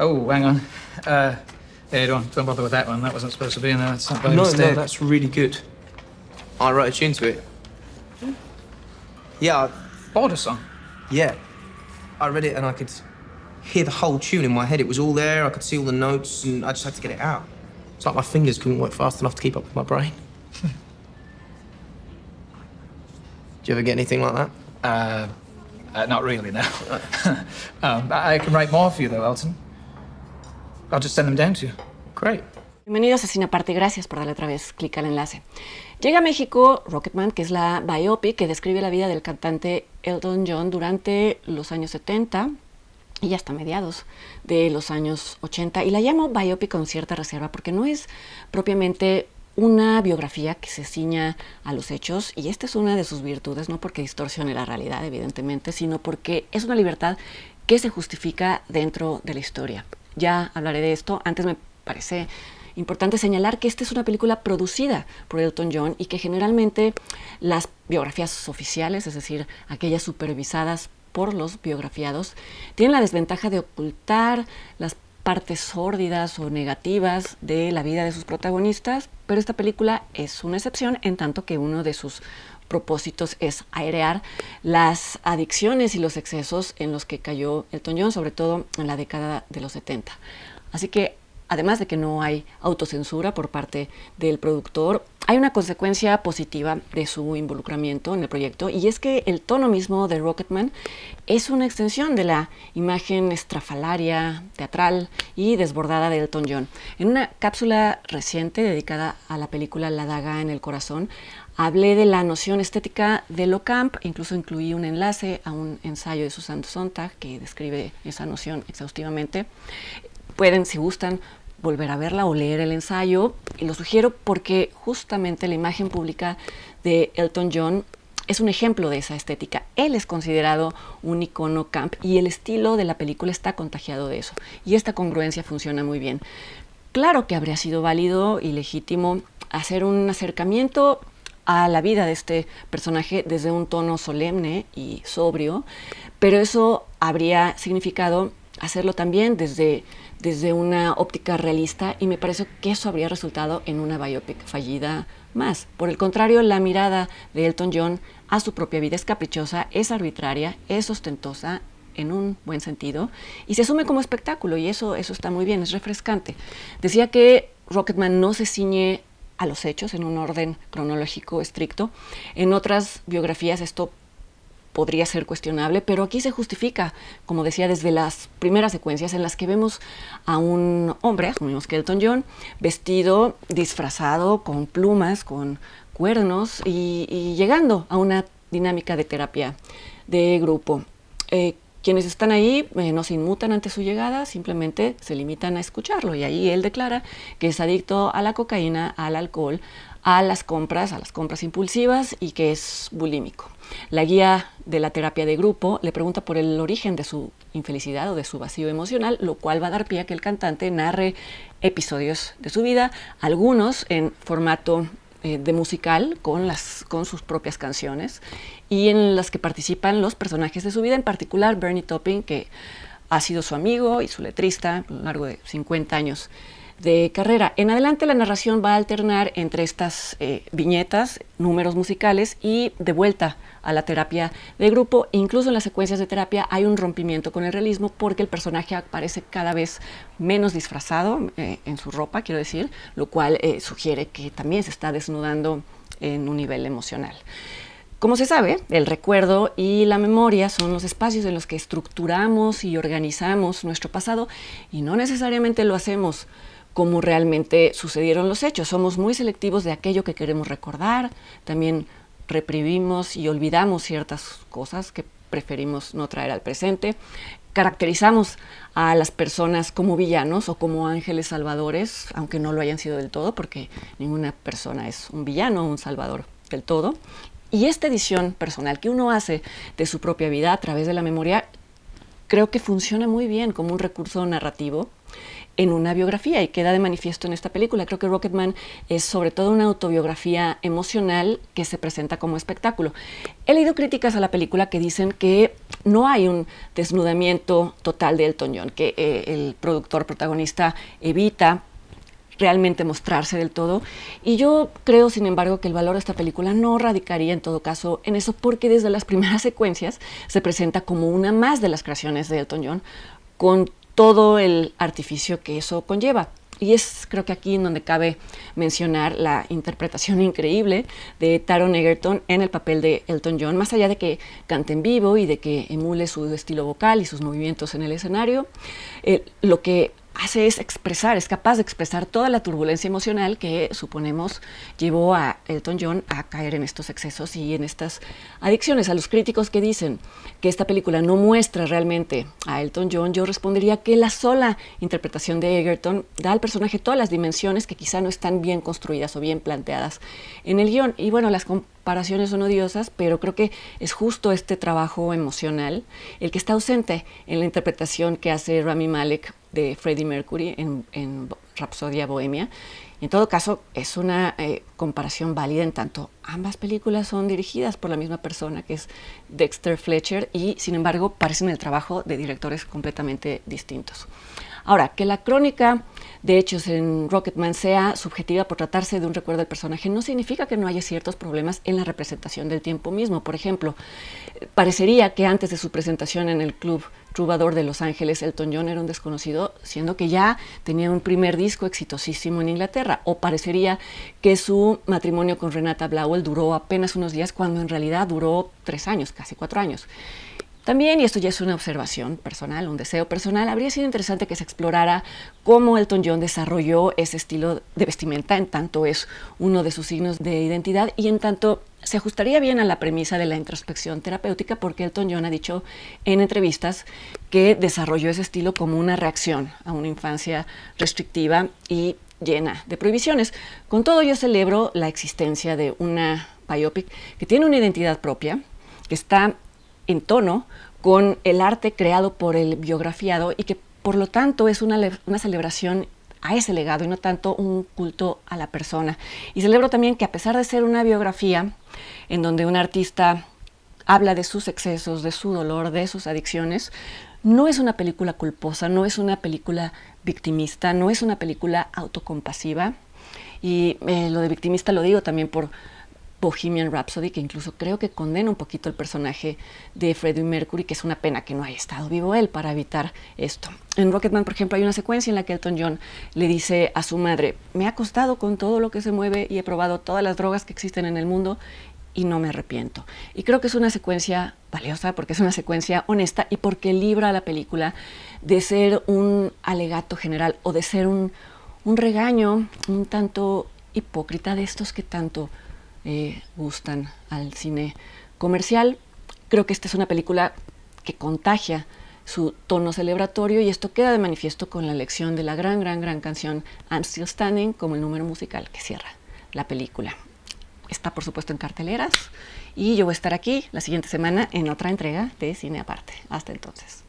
Oh, hang on. Yeah, don't bother with that one. That wasn't supposed to be in there. That's by No, mistake. that's really good. I wrote a tune to it. Yeah, Border song. yeah. I read it and I could hear the whole tune in my head. It was all there. I could see all the notes, and I just had to get it out. It's like my fingers couldn't work fast enough to keep up with my brain. Do you ever get anything like that? Not really, no. I can write more for you, though, Elton. I'll just send them down to you. Great. Bienvenidos a Cineparte, gracias por darle otra vez clic al enlace. Llega a México Rocketman, que es la biopic que describe la vida del cantante Elton John durante los años 70 y hasta mediados de los años 80. Y la llamo biopic con cierta reserva porque no es propiamente una biografía que se ciña a los hechos, y esta es una de sus virtudes, no porque distorsione la realidad, evidentemente, sino porque es una libertad que se justifica dentro de la historia. Ya hablaré de esto. Antes me parece importante señalar que esta es una película producida por Elton John y que generalmente las biografías oficiales, es decir, aquellas supervisadas por los biografiados, tienen la desventaja de ocultar las partes sórdidas o negativas de la vida de sus protagonistas, pero esta película es una excepción, en tanto que uno de sus propósitos es airear las adicciones y los excesos en los que cayó Elton John, sobre todo en la década de los 70. Así que, además de que no hay autocensura por parte del productor, hay una consecuencia positiva de su involucramiento en el proyecto, y es que el tono mismo de Rocketman es una extensión de la imagen estrafalaria, teatral y desbordada de Elton John. En una cápsula reciente dedicada a la película La daga en el corazón, hablé de la noción estética de lo camp, incluso incluí un enlace a un ensayo de Susan Sontag que describe esa noción exhaustivamente. Pueden, si gustan, volver a verla o leer el ensayo, y lo sugiero porque justamente la imagen pública de Elton John es un ejemplo de esa estética. Él es considerado un icono camp y el estilo de la película está contagiado de eso, y esta congruencia funciona muy bien. Claro que habría sido válido y legítimo hacer un acercamiento a la vida de este personaje desde un tono solemne y sobrio, pero eso habría significado hacerlo también desde una óptica realista, y me parece que eso habría resultado en una biopic fallida más. Por el contrario, la mirada de Elton John a su propia vida es caprichosa, es arbitraria, es ostentosa en un buen sentido, y se asume como espectáculo, y eso está muy bien, es refrescante. Decía que Rocketman no se ciñe a los hechos en un orden cronológico estricto. En otras biografías esto podría ser cuestionable, pero aquí se justifica, como decía, desde las primeras secuencias en las que vemos a un hombre, asumimos que Elton John, vestido, disfrazado, con plumas, con cuernos, y llegando a una dinámica de terapia de grupo. Quienes están ahí no se inmutan ante su llegada, simplemente se limitan a escucharlo, y ahí él declara que es adicto a la cocaína, al alcohol, a las compras impulsivas, y que es bulímico. La guía de la terapia de grupo le pregunta por el origen de su infelicidad o de su vacío emocional, lo cual va a dar pie a que el cantante narre episodios de su vida, algunos en formato de musical con sus propias canciones, y en las que participan los personajes de su vida, en particular Bernie Taupin, que ha sido su amigo y su letrista a lo largo de 50 años de carrera. En adelante la narración va a alternar entre estas viñetas, números musicales, y de vuelta a la terapia de grupo. Incluso en las secuencias de terapia hay un rompimiento con el realismo, porque el personaje aparece cada vez menos disfrazado en su ropa, quiero decir, lo cual sugiere que también se está desnudando en un nivel emocional. Como se sabe, el recuerdo y la memoria son los espacios en los que estructuramos y organizamos nuestro pasado, y no necesariamente lo hacemos como realmente sucedieron los hechos. Somos muy selectivos de aquello que queremos recordar, también reprimimos y olvidamos ciertas cosas que preferimos no traer al presente. Caracterizamos a las personas como villanos o como ángeles salvadores, aunque no lo hayan sido del todo, porque ninguna persona es un villano o un salvador del todo. Y esta edición personal que uno hace de su propia vida a través de la memoria, creo que funciona muy bien como un recurso narrativo en una biografía, y queda de manifiesto en esta película. Creo que Rocketman es sobre todo una autobiografía emocional que se presenta como espectáculo. He leído críticas a la película que dicen que no hay un desnudamiento total de Elton John, que el productor protagonista evita realmente mostrarse del todo. Y yo creo, sin embargo, que el valor de esta película no radicaría en todo caso en eso, porque desde las primeras secuencias se presenta como una más de las creaciones de Elton John, con todo el artificio que eso conlleva. Y es, creo que aquí en donde cabe mencionar la interpretación increíble de Taron Egerton en el papel de Elton John, más allá de que cante en vivo y de que emule su estilo vocal y sus movimientos en el escenario, lo que hace es expresar, es capaz de expresar toda la turbulencia emocional que, suponemos, llevó a Elton John a caer en estos excesos y en estas adicciones. A los críticos que dicen que esta película no muestra realmente a Elton John, yo respondería que la sola interpretación de Egerton da al personaje todas las dimensiones que quizá no están bien construidas o bien planteadas en el guión. Y bueno, las comparaciones son odiosas, pero creo que es justo este trabajo emocional el que está ausente en la interpretación que hace Rami Malek de Freddie Mercury en Rapsodia Bohemia. Y en todo caso, es una comparación válida en tanto ambas películas son dirigidas por la misma persona, que es Dexter Fletcher, y sin embargo parecen el trabajo de directores completamente distintos. Ahora, que la crónica de hechos en Rocketman sea subjetiva por tratarse de un recuerdo del personaje no significa que no haya ciertos problemas en la representación del tiempo mismo. Por ejemplo, parecería que antes de su presentación en el Club Troubadour de Los Ángeles, Elton John era un desconocido, siendo que ya tenía un primer disco exitosísimo en Inglaterra. O parecería que su matrimonio con Renata Blauel duró apenas unos días, cuando en realidad duró 3 años, casi 4 años. También, y esto ya es una observación personal, un deseo personal, habría sido interesante que se explorara cómo Elton John desarrolló ese estilo de vestimenta, en tanto es uno de sus signos de identidad y en tanto se ajustaría bien a la premisa de la introspección terapéutica, porque Elton John ha dicho en entrevistas que desarrolló ese estilo como una reacción a una infancia restrictiva y llena de prohibiciones. Con todo, yo celebro la existencia de una biopic que tiene una identidad propia, que está en tono con el arte creado por el biografiado y que por lo tanto es una celebración a ese legado y no tanto un culto a la persona. Y celebro también que, a pesar de ser una biografía en donde un artista habla de sus excesos, de su dolor, de sus adicciones, no es una película culposa, no es una película victimista, no es una película autocompasiva. Y lo de victimista lo digo también por Bohemian Rhapsody, que incluso creo que condena un poquito el personaje de Freddie Mercury, que es una pena que no haya estado vivo él para evitar esto. En Rocketman, por ejemplo, hay una secuencia en la que Elton John le dice a su madre: me ha costado con todo lo que se mueve y he probado todas las drogas que existen en el mundo y no me arrepiento. Y creo que es una secuencia valiosa porque es una secuencia honesta y porque libra a la película de ser un alegato general o de ser un regaño un tanto hipócrita de estos que tanto gustan al cine comercial. Creo que esta es una película que contagia su tono celebratorio y esto queda de manifiesto con la elección de la gran canción I'm Still Standing como el número musical que cierra la película. Está, por supuesto, en carteleras y yo voy a estar aquí la siguiente semana en otra entrega de Cine Aparte. Hasta entonces.